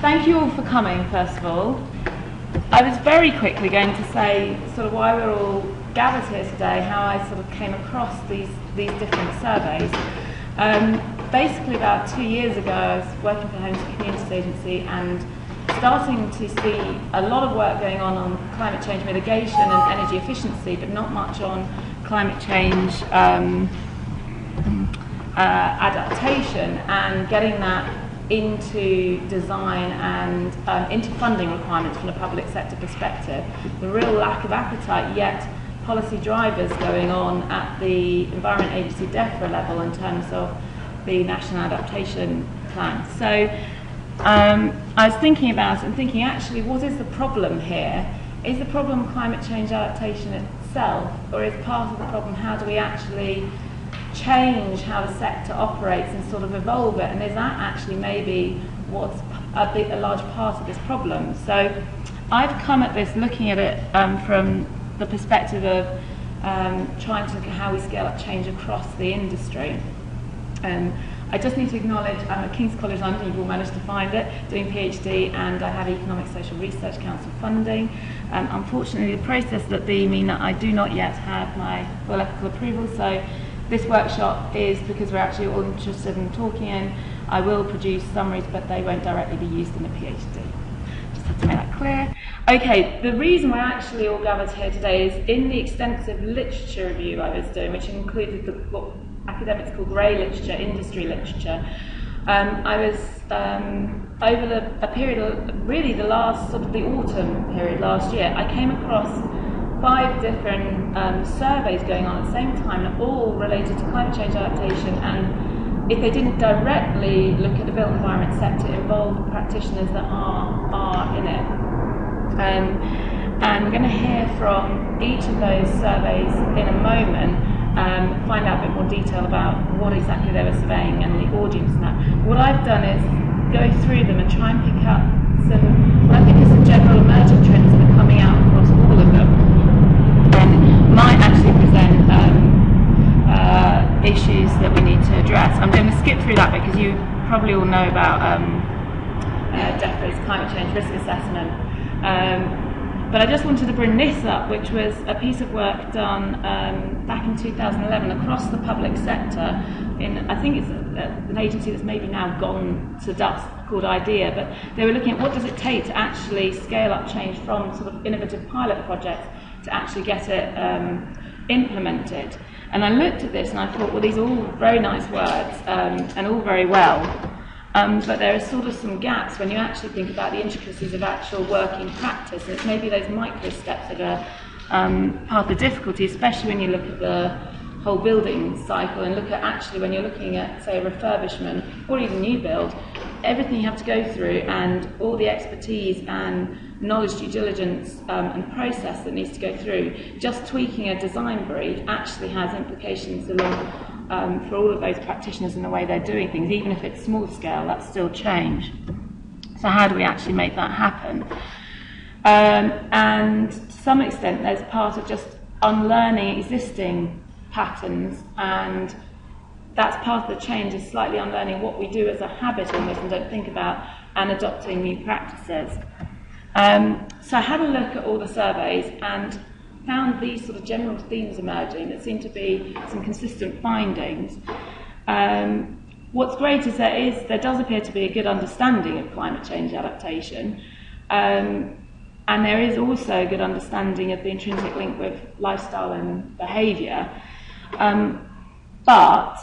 thank you all for coming, first of all. I was very quickly going to say sort of why we're all gathered here today, how I sort of came across these different surveys. Basically about 2 years ago I was working for Homes and Communities Agency and starting to see a lot of work going on climate change mitigation and energy efficiency, but not much on climate change adaptation and getting that into design and into funding requirements from a public sector perspective. The real lack of appetite, yet policy drivers going on at the Environment Agency DEFRA level in terms of the National Adaptation Plan. So I was thinking about it and thinking, actually, what is the problem here? Is the problem climate change adaptation itself, or is part of the problem how do we actually change how the sector operates and sort of evolve it, and is that actually maybe what's a large part of this problem? So I've come at this looking at it from the perspective of trying to look at how we scale up change across the industry. I just need to acknowledge I'm at King's College London, you've all managed to find it, doing PhD, and I have Economic Social Research Council funding. Unfortunately, the process that mean that I do not yet have my full ethical approval, so this workshop is because we're actually all interested in talking, and I will produce summaries, but they won't directly be used in a PhD. Just have to make that clear. Okay, the reason we're actually all gathered here today is in the extensive literature review I was doing, which included what academics call grey literature, industry literature. I was over a period of really the last sort of the autumn period last year, I came across 5 different surveys going on at the same time, all related to climate change adaptation, and if they didn't directly look at the built environment sector, involved practitioners that are in it. And we're going to hear from each of those surveys in a moment, find out a bit more detail about what exactly they were surveying and the audience and that. What I've done is go through them and try and pick up some, I think, some general emerging trends that are coming out across all of them. Might actually present issues that we need to address. I'm going to skip through that because you probably all know about DEFRA's climate change risk assessment. But I just wanted to bring this up, which was a piece of work done back in 2011 across the public sector. I think it's an agency that's maybe now gone to dust, called IDEA, but they were looking at what does it take to actually scale up change from sort of innovative pilot projects to actually get it implemented. And I looked at this and I thought, well, these are all very nice words and all very well, but there are sort of some gaps when you actually think about the intricacies of actual working practice, and it's maybe those micro steps that are part of the difficulty, especially when you look at the whole building cycle and look at actually when you're looking at, say, a refurbishment or even new build, everything you have to go through and all the expertise and knowledge due diligence and process that needs to go through. Just tweaking a design brief actually has implications along for all of those practitioners and the way they're doing things. Even if it's small scale, that's still change. So how do we actually make that happen? And to some extent there's part of just unlearning existing patterns, and that's part of the change, is slightly unlearning what we do as a habit almost and don't think about, and adopting new practices. So I had a look at all the surveys and found these sort of general themes emerging that seem to be some consistent findings. What's great is there does appear to be a good understanding of climate change adaptation, and there is also a good understanding of the intrinsic link with lifestyle and behaviour, but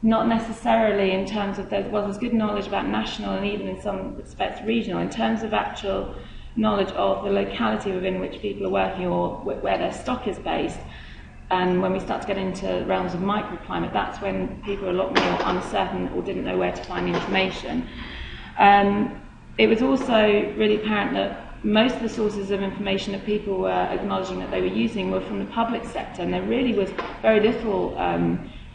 not necessarily in terms of there's good knowledge about national and even in some respects regional, in terms of actual knowledge of the locality within which people are working or where their stock is based. And when we start to get into realms of microclimate, that's when people are a lot more uncertain or didn't know where to find the information. It was also really apparent that most of the sources of information that people were acknowledging that they were using were from the public sector, and there really was very little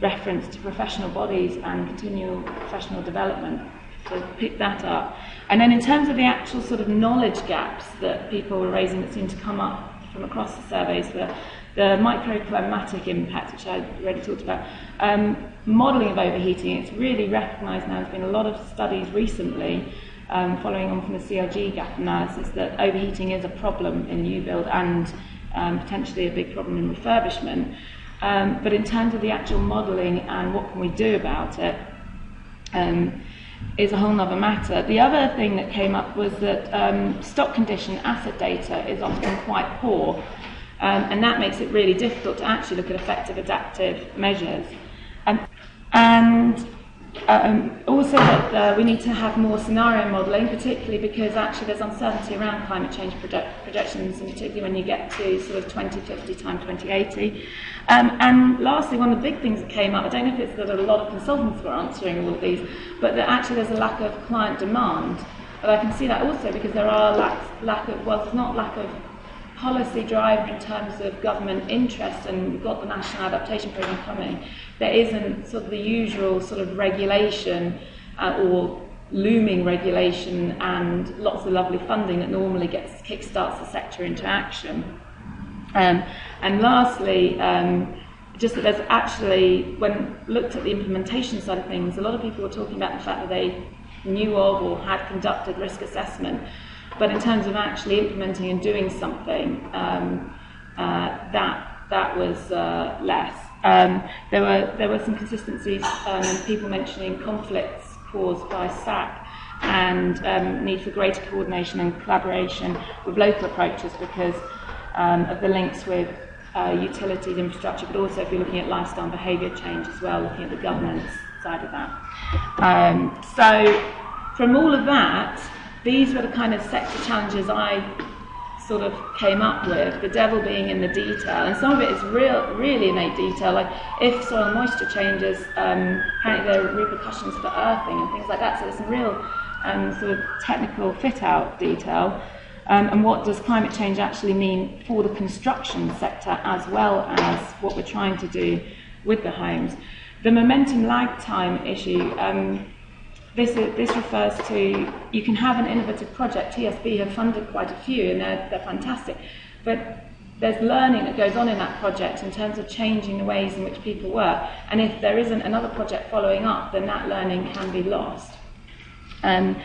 reference to professional bodies and continual professional development. So pick that up. And then in terms of the actual sort of knowledge gaps that people were raising that seemed to come up from across the surveys, the microclimatic impact, which I already talked about, modelling of overheating, it's really recognised now. There's been a lot of studies recently following on from the CLG gap analysis, that overheating is a problem in new build and potentially a big problem in refurbishment. But in terms of the actual modelling and what can we do about it, is a whole other matter. The other thing that came up was that stock condition asset data is often quite poor, and that makes it really difficult to actually look at effective adaptive measures. And also that we need to have more scenario modelling, particularly because actually there's uncertainty around climate change projections, and particularly when you get to sort of 2050 time 2080. And lastly, one of the big things that came up, I don't know if it's that a lot of consultants were answering all of these, but that actually there's a lack of client demand. But I can see that also because there are lack of, well, it's not lack of policy driver in terms of government interest, and we've got the National Adaptation Programme coming. There isn't sort of the usual sort of regulation or looming regulation and lots of lovely funding that normally kickstarts the sector into action. And lastly, just that there's actually, when looked at the implementation side of things, a lot of people were talking about the fact that they knew of or had conducted risk assessment, but in terms of actually implementing and doing something, that was less. There were some consistencies and people mentioning conflicts caused by SAC and need for greater coordination and collaboration with local approaches because of the links with utilities, infrastructure, but also if you're looking at lifestyle and behaviour change as well, looking at the governance side of that. So from all of that, these were the kind of sector challenges I sort of came up with, the devil being in the detail, and some of it is really innate detail, like if soil moisture changes, apparently there are repercussions for earthing and things like that, so there's some real sort of technical fit-out detail, and what does climate change actually mean for the construction sector as well as what we're trying to do with the homes. The momentum lag time issue, this refers to, you can have an innovative project. TSB have funded quite a few and they're fantastic, but there's learning that goes on in that project in terms of changing the ways in which people work, and if there isn't another project following up, then that learning can be lost. I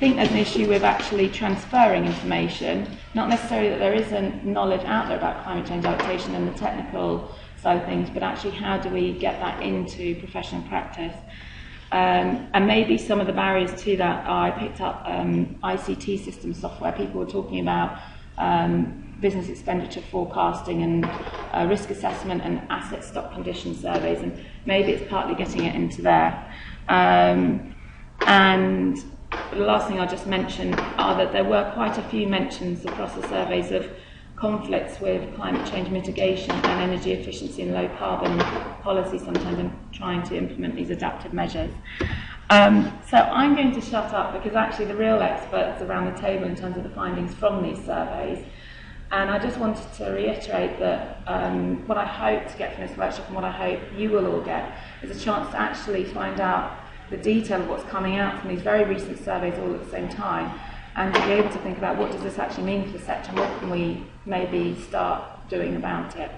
think there's an issue with actually transferring information, not necessarily that there isn't knowledge out there about climate change adaptation and the technical side of things, but actually how do we get that into professional practice. And maybe some of the barriers to that are, I picked up ICT system software. People were talking about business expenditure forecasting and risk assessment and asset stock condition surveys, and maybe it's partly getting it into there. And the last thing I'll just mention are that there were quite a few mentions across the surveys of conflicts with climate change mitigation and energy efficiency and low carbon policy sometimes in trying to implement these adaptive measures. So I'm going to shut up because actually the real experts around the table in terms of the findings from these surveys, and I just wanted to reiterate that what I hope to get from this workshop and what I hope you will all get is a chance to actually find out the detail of what's coming out from these very recent surveys all at the same time, and to be able to think about what does this actually mean for the sector and what can we maybe start doing about it.